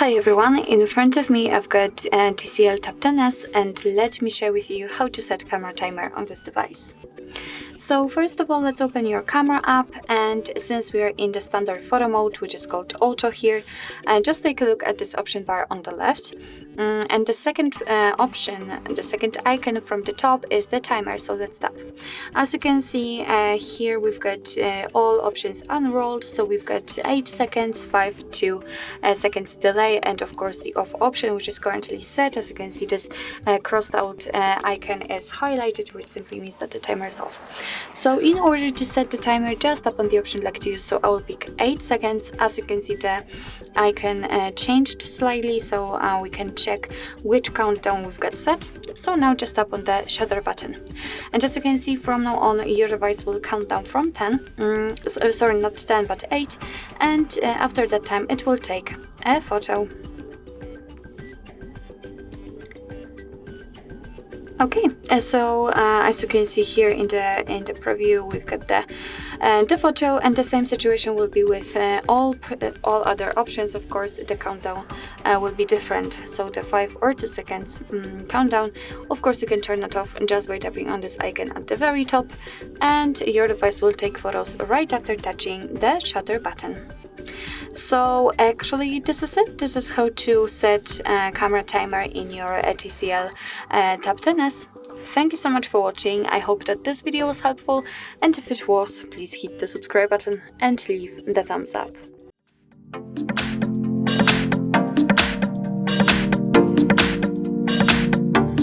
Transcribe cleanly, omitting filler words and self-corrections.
Hi everyone, in front of me I've got TCL Tab 10s and let me share with you how to set camera timer on this device. So first of all, let's open your camera app, and since we are in the standard photo mode, which is called auto here, just take a look at this option bar on the left. And the second option, the second icon from the top is the timer, so let's tap. As you can see here we've got all options unrolled, so we've got 8 seconds, 5 to seconds delay, and of course the off option, which is currently set. As you can see, this crossed out icon is highlighted, which simply means that the timer is off. So in order to set the timer, just tap on the option like to use. So I will pick 8 seconds. As you can see, the icon changed slightly, so we can check which countdown we've got set. So now just tap on the shutter button, and as you can see, from now on your device will count down from 10, sorry, not 10 but 8, and after that time it will take a photo. Okay, so as you can see here in the preview, we've got the photo, and the same situation will be with all other options. Of course, the countdown will be different. So the 5 or 2 seconds countdown, of course, you can turn it off just by tapping on this icon at the very top, and your device will take photos right after touching the shutter button. So actually this is it. This is how to set a camera timer in your TCL Tab 10s. Thank you so much for watching. I hope that this video was helpful, and if it was, please hit the subscribe button and leave the thumbs up.